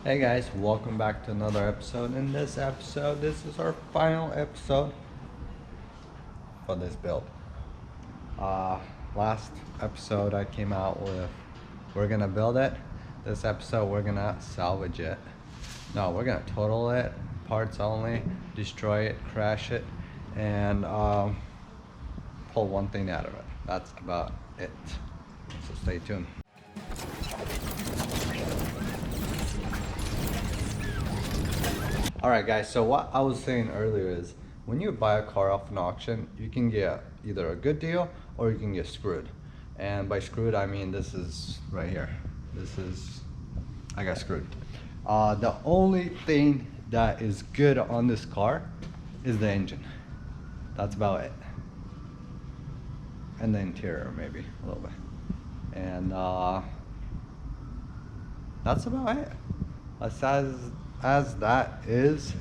Hey guys, welcome back to another episode. In this episode, this is our final episode for this build. Last episode I came out with we're gonna build it. This episode we're gonna salvage it. No, we're gonna total it, parts only, destroy it, crash it, and pull one thing out of it. That's about it. So stay tuned. Alright guys, so what I was saying earlier is when you buy a car off an auction, you can get either a good deal or you can get screwed. And by screwed I mean this is right here. I got screwed. The only thing that is good on this car is the engine. That's about it. And the interior maybe a little bit. And that's about it. As that is,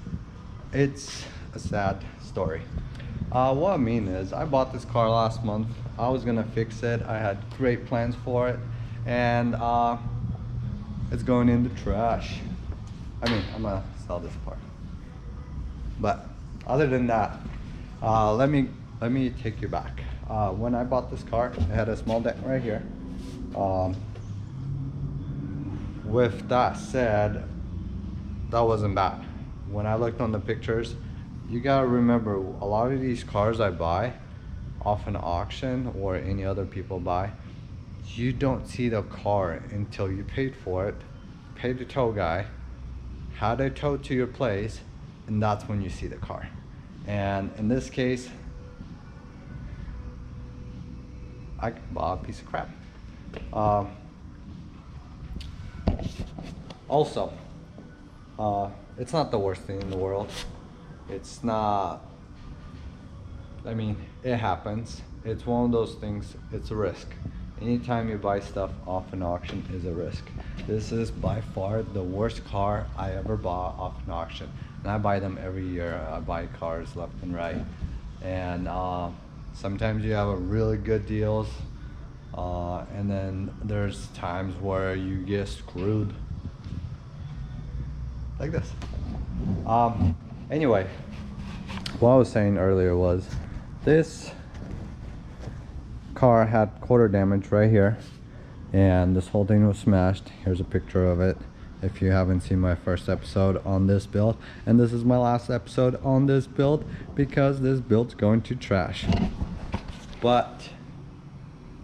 it's a sad story. What I mean is I bought this car last month. I was gonna fix it. I had great plans for it, and it's going in the trash. I mean, I'm gonna sell this part. But other than that, let me take you back. When I bought this car, it had a small dent right here. With that said, that wasn't bad. When I looked on the pictures, you gotta remember a lot of these cars I buy off an auction or any other people buy, you don't see the car until you paid for it, pay the tow guy, had it towed to your place, and that's when you see the car. And in this case, I bought a piece of crap. Also, it's not the worst thing in the world. It's not, I mean, it happens. It's one of those things, it's a risk. Anytime you buy stuff off an auction is a risk. This is by far the worst car I ever bought off an auction. And I buy them every year. I buy cars left and right. And sometimes you have a really good deals. And then there's times where you get screwed. Like this. Anyway, what I was saying earlier was this car had quarter damage right here, and this whole thing was smashed. Here's a picture of it if you haven't seen my first episode on this build, and this is my last episode on this build because this build's going to trash. But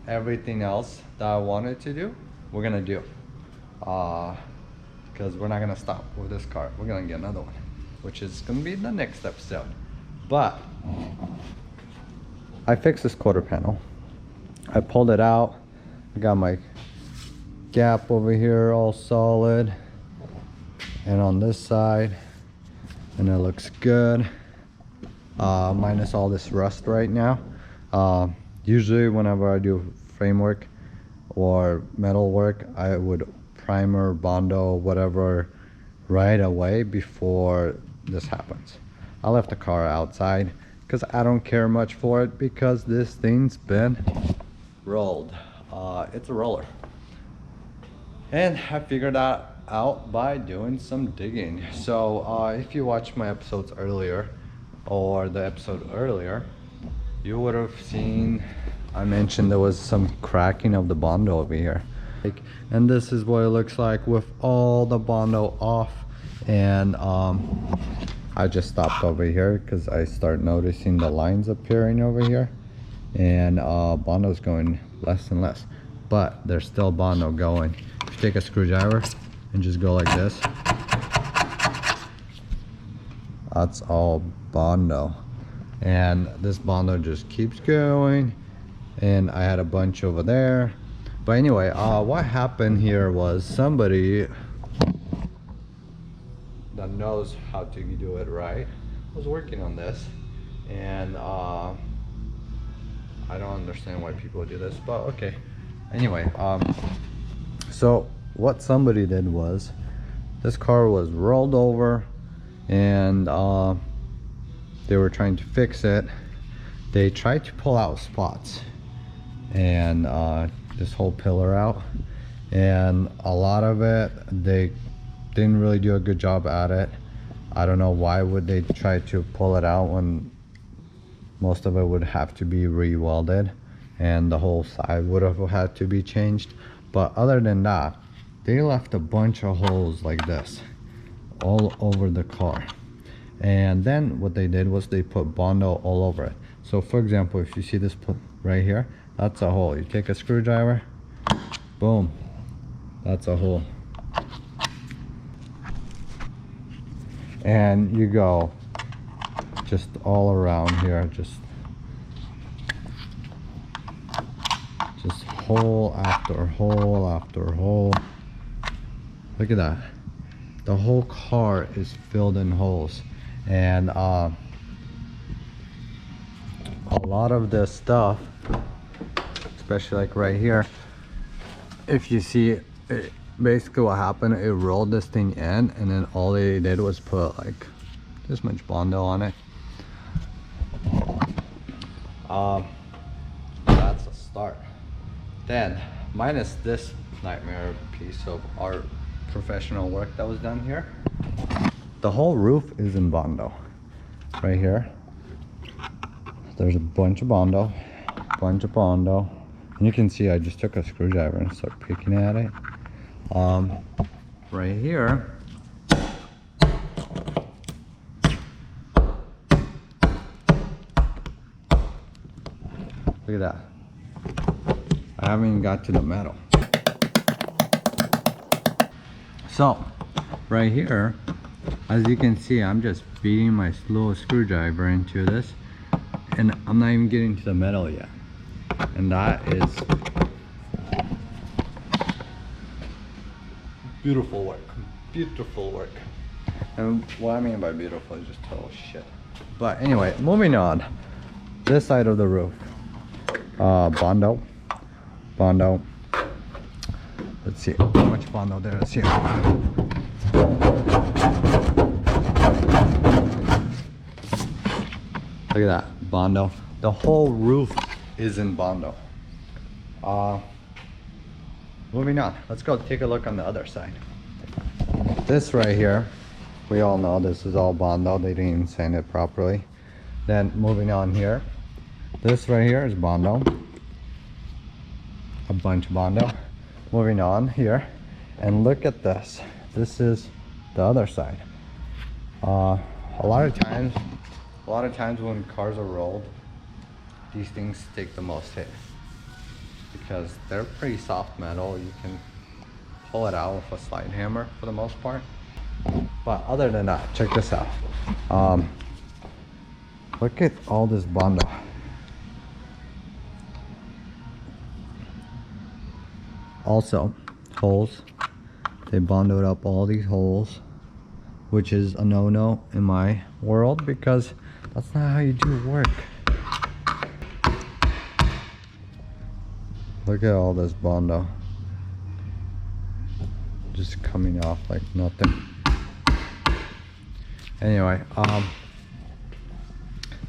everything else that I wanted to do, we're gonna do. Because we're not gonna stop with this car. We're gonna get another one, which is gonna be the next episode. But I fixed this quarter panel. I pulled it out. I got my gap over here all solid, and on this side, and it looks good. Minus all this rust right now. Usually whenever I do framework or metal work, I would primer, bondo, whatever right away before this happens. I left the car outside because I don't care much for it because this thing's been rolled. It's a roller. And I figured that out by doing some digging. So if you watched my episodes earlier or the episode earlier, you would have seen I mentioned there was some cracking of the bondo over here. And this is what it looks like with all the bondo off. And I just stopped over here because I start noticing the lines appearing over here, and bondo's going less and less, but there's still bondo going. If you take a screwdriver and just go like this, that's all bondo, and this bondo just keeps going. And I had a bunch over there. But anyway, what happened here was somebody that knows how to do it right was working on this, and I don't understand why people do this, but okay. Anyway, so what somebody did was this car was rolled over, and they were trying to fix it. They tried to pull out spots and this whole pillar out, and a lot of it they didn't really do a good job at it. I don't know why would they try to pull it out when most of it would have to be re-welded and the whole side would have had to be changed. But other than that, they left a bunch of holes like this all over the car. And then what they did was they put Bondo all over it. So for example, if you see this right here, that's a hole. You take a screwdriver, boom, that's a hole. And you go just all around here, just hole after hole after hole. Look at that. The whole car is filled in holes. And a lot of this stuff, especially like right here, if you see it, basically what happened, it rolled this thing in, and then all they did was put like this much Bondo on it. That's a start. Then minus this nightmare piece of art professional work that was done here, the whole roof is in Bondo. Right here there's a bunch of Bondo, and you can see I just took a screwdriver and started picking at it. Right here, look at that. I haven't even got to the metal. So right here, as you can see, I'm just beating my little screwdriver into this, and I'm not even getting to the metal yet. And that is beautiful work. Beautiful work. And what I mean by beautiful is just total shit. But anyway, moving on. This side of the roof, Bondo. Let's see how much Bondo there is here. Look at that, Bondo. The whole roof is in Bondo. Moving on, let's go take a look on the other side. This right here, we all know this is all Bondo. They didn't even sand it properly. Then moving on here, this right here is Bondo. A bunch of Bondo. Moving on here, and look at this. This is the other side. A lot of times when cars are rolled, these things take the most hit because they're pretty soft metal. You can pull it out with a slide hammer for the most part. But other than that, check this out. Look at all this Bondo. Also, holes. They Bondoed up all these holes, which is a no-no in my world because that's not how you do work. Look at all this Bondo just coming off like nothing. Anyway,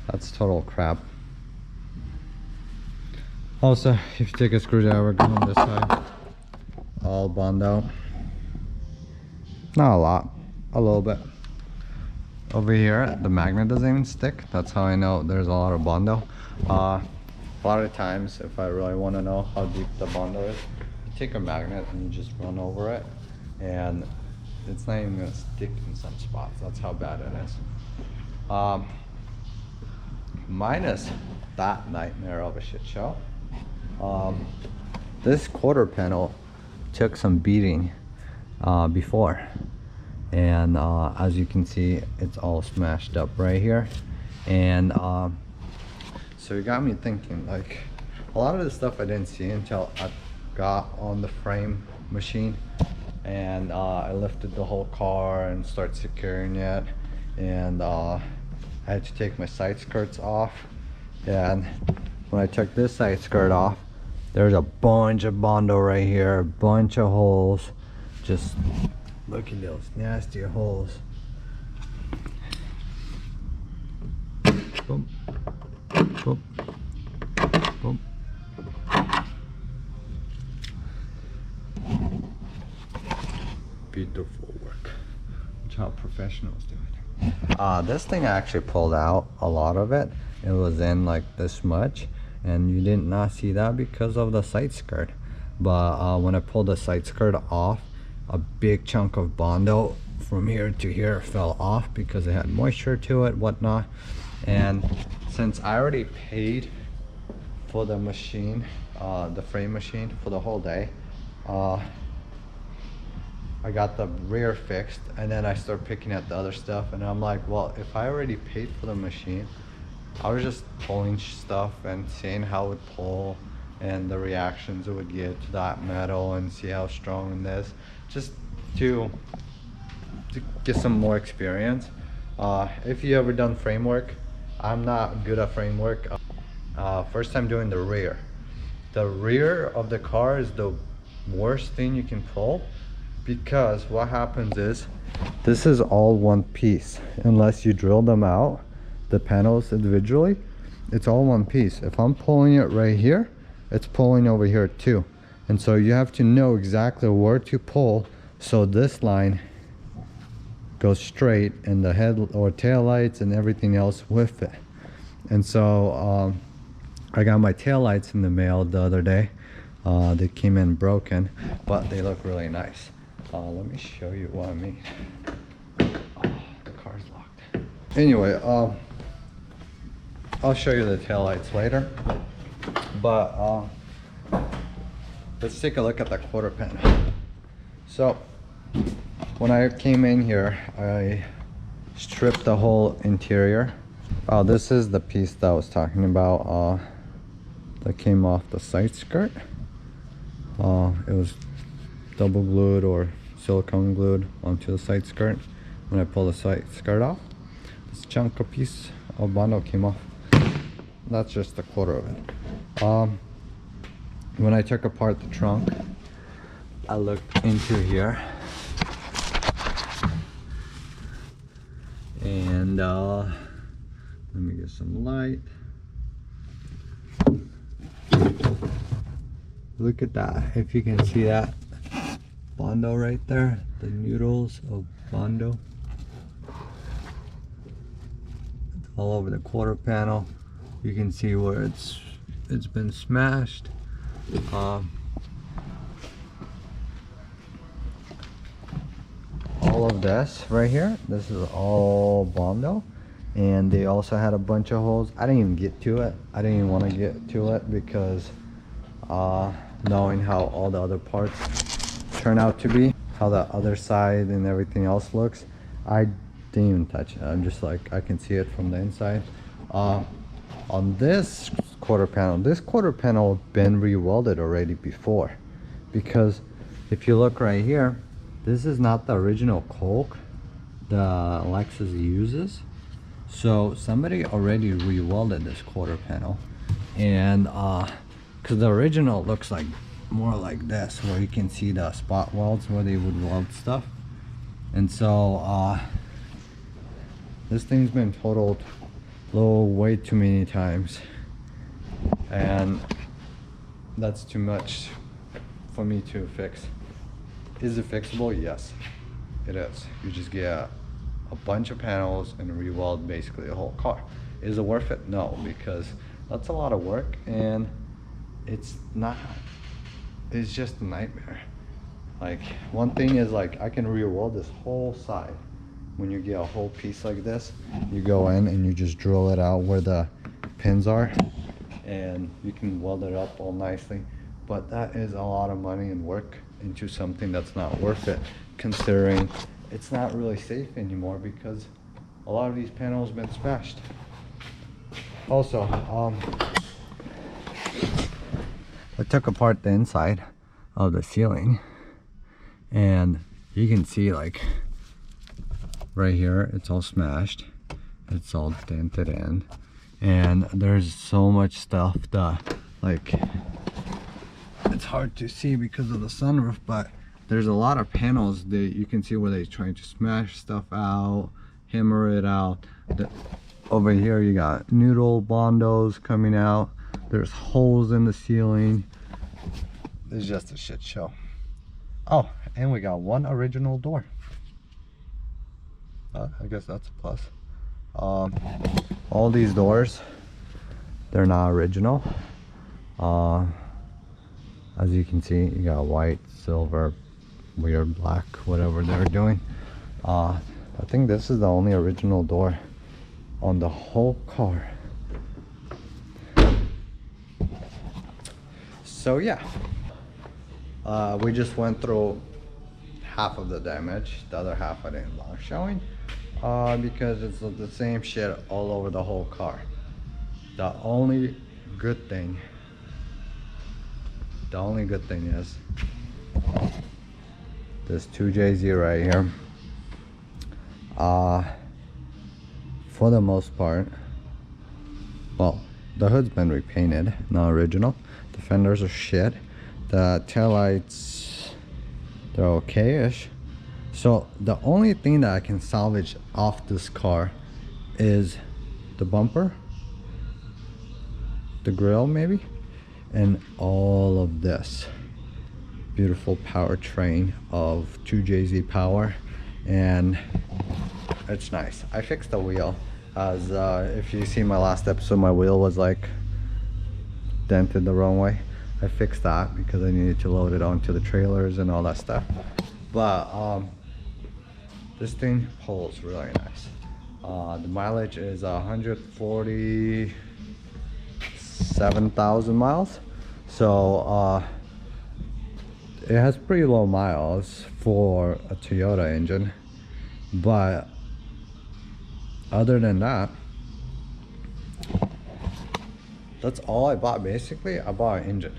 that's total crap. Also, if you take a screwdriver, go on this side, all Bondo. Not a lot, a little bit. Over here, the magnet doesn't even stick. That's how I know there's a lot of Bondo. A lot of times, if I really want to know how deep the Bondo is, you take a magnet and you just run over it, and it's not even gonna stick in some spots. That's how bad it is. Minus that nightmare of a shit show, this quarter panel took some beating before, and as you can see, it's all smashed up right here. And so it got me thinking, like, a lot of this stuff I didn't see until I got on the frame machine, and I lifted the whole car and started securing it, and I had to take my side skirts off. And when I took this side skirt off, there's a bunch of Bondo right here, a bunch of holes. Just look at those nasty holes. Boom, boom, boom. Beautiful work. watch how professionals do it. This thing I actually pulled out a lot of it. It was in like this much, and you did not see that because of the side skirt. But when I pulled the side skirt off, a big chunk of Bondo from here to here fell off because it had moisture to it, whatnot. And since I already paid for the machine, the frame machine, for the whole day, I got the rear fixed, and then I started picking at the other stuff, and I'm like, well, if I already paid for the machine, I was just pulling stuff and seeing how it would pull and the reactions it would get to that metal and see how strong it is, just to get some more experience. If you ever done framework, I'm not good at framework. First time doing the rear. The rear of the car is the worst thing you can pull, because what happens is this is all one piece. Unless you drill them out, the panels individually, it's all one piece. If I'm pulling it right here, it's pulling over here too. And so you have to know exactly where to pull so this line goes straight, and the head or tail lights and everything else with it. And so I got my tail lights in the mail the other day. They came in broken, but they look really nice. Let me show you what I mean. The car's locked. Anyway, I'll show you the tail lights later. But let's take a look at the quarter panel. So when I came in here, I stripped the whole interior. This is the piece that I was talking about, that came off the side skirt. It was double glued or silicone glued onto the side skirt. When I pulled the side skirt off, this chunk of piece of Bondo came off. That's just a quarter of it. When I took apart the trunk, I looked into here, and let me get some light. Look at that, if you can see that Bondo right there, the noodles of Bondo. It's all over the quarter panel. You can see where it's been smashed. All of this right here, this is all Bondo. And they also had a bunch of holes. I didn't even get to it. I didn't even want to get to it because knowing how all the other parts turn out to be, how the other side and everything else looks, I didn't even touch it. I'm just like, I can see it from the inside. On this quarter panel been re-welded already before, because if you look right here, this is not the original coke the Lexus uses. So somebody already re-welded this quarter panel, and because the original looks like more like this, where you can see the spot welds where they would weld stuff. And so this thing's been totaled way too many times, and that's too much for me to fix. Is it fixable? Yes, it is. You just get a bunch of panels and re-weld basically the whole car. Is it worth it? No, because that's a lot of work, and it's just a nightmare. Like, one thing is, like, I can re-weld this whole side. When you get a whole piece like this, you go in and you just drill it out where the pins are, and you can weld it up all nicely. But that is a lot of money and work into something that's not worth it, considering it's not really safe anymore because a lot of these panels have been smashed. Also, I took apart the inside of the ceiling, and you can see, like, right here, it's all smashed, it's all dented in, and there's so much stuff that, like, it's hard to see because of the sunroof, but there's a lot of panels that you can see where they're trying to smash stuff out, hammer it out. Over here you got noodle Bondos coming out, there's holes in the ceiling. It's just a shit show. Oh, and we got one original door. I guess that's a plus. All these doors, they're not original. As you can see, you got white, silver, weird black, whatever they're doing. I think this is the only original door on the whole car. So yeah, we just went through half of the damage. The other half I didn't bother showing because it's the same shit all over the whole car. The only good thing is this 2JZ right here. For the most part, well, the hood's been repainted, not original. The fenders are shit. The taillights, they're okay-ish. So the only thing that I can salvage off this car is the bumper, the grill maybe, and all of this beautiful powertrain of 2JZ power. And it's nice. I fixed the wheel, as if you see my last episode, my wheel was like dented the wrong way. I fixed that because I needed to load it onto the trailers and all that stuff. But this thing pulls really nice. The mileage is 147,000 miles. So it has pretty low miles for a Toyota engine, but other than that, that's all I bought. Basically, I bought an engine.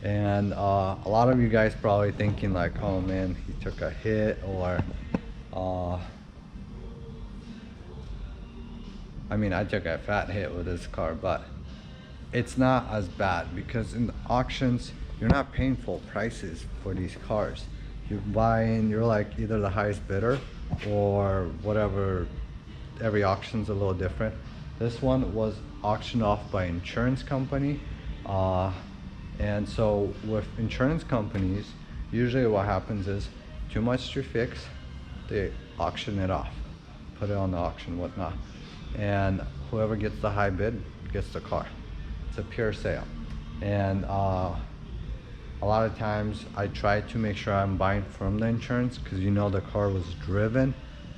And a lot of you guys probably thinking like, oh man, he took a hit, or I mean, I took a fat hit with this car, but it's not as bad because in the auctions, you're not paying full prices for these cars. You're like either the highest bidder or whatever. Every auction's a little different. This one was auctioned off by insurance company. And so with insurance companies, usually what happens is too much to fix, they auction it off, put it on the auction, whatnot. And whoever gets the high bid gets the car. It's a pure sale. And a lot of times I try to make sure I'm buying from the insurance, because you know the car was driven,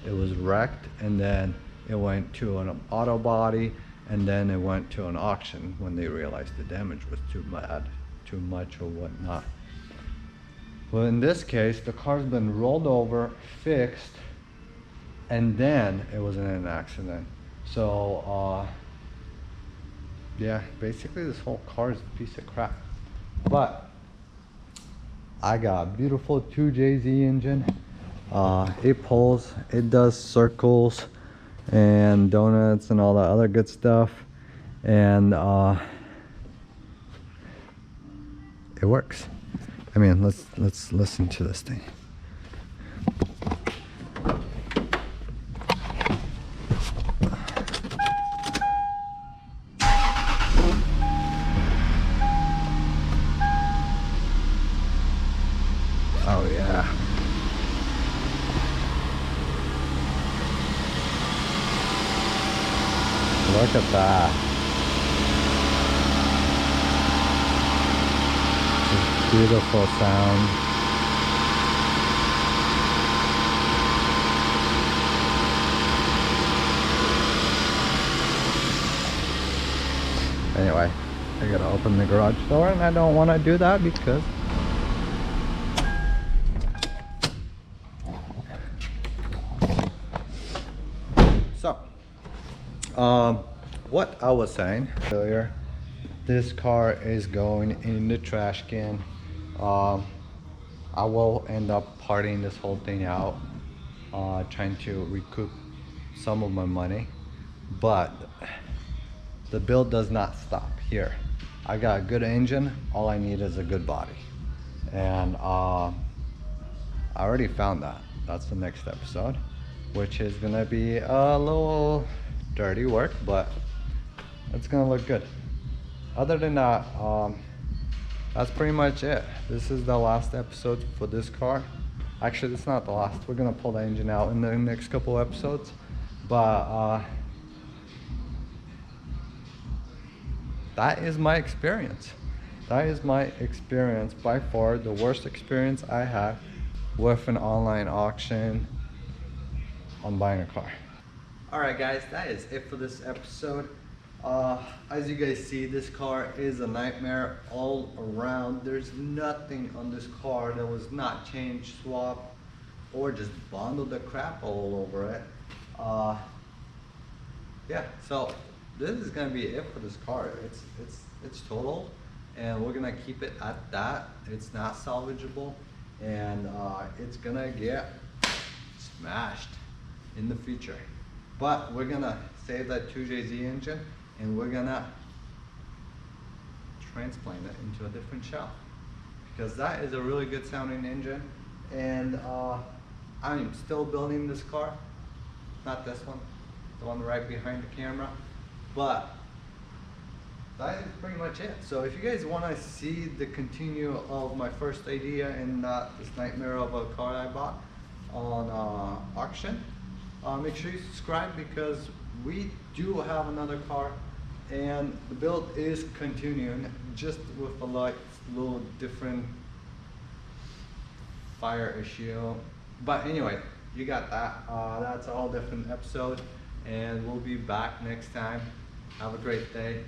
it was wrecked, and then it went to an auto body, and then it went to an auction when they realized the damage was too much or whatnot. Well, in this case, the car's been rolled over, fixed, and then it was in an accident. So yeah, basically this whole car is a piece of crap. But I got a beautiful 2JZ engine. It pulls, it does circles and donuts and all that other good stuff, and it works. I mean, let's listen to this thing. Oh yeah. Look at that. Beautiful sound. Anyway, I gotta open the garage door, and I don't want to do that because so what I was saying earlier, this car is going in the trash can. I will end up partying this whole thing out, trying to recoup some of my money, but the build does not stop here. I got a good engine, all I need is a good body, and I already found that. That's the next episode, which is gonna be a little dirty work, but it's gonna look good. Other than that, that's pretty much it. This is the last episode for this car. Actually, it's not the last. We're gonna pull the engine out in the next couple episodes, but that is my experience. That is my experience, by far the worst experience I had with an online auction on buying a car. Alright guys, that is it for this episode. As you guys see, this car is a nightmare all around. There's nothing on this car that was not changed, swapped, or just bundled the crap all over it. Yeah, so this is gonna be it for this car. It's total, and we're gonna keep it at that. It's not salvageable, and it's gonna get smashed in the future. But we're gonna save that 2JZ engine, and we're gonna transplant it into a different shell, because that is a really good sounding engine. And I'm still building this car, not this one, the one right behind the camera, but that is pretty much it. So if you guys want to see the continue of my first idea and this nightmare of a car I bought on auction, make sure you subscribe, because we do have another car and the build is continuing, just with a little different fire issue. But anyway, you got that. That's a whole different episode, and we'll be back next time. Have a great day.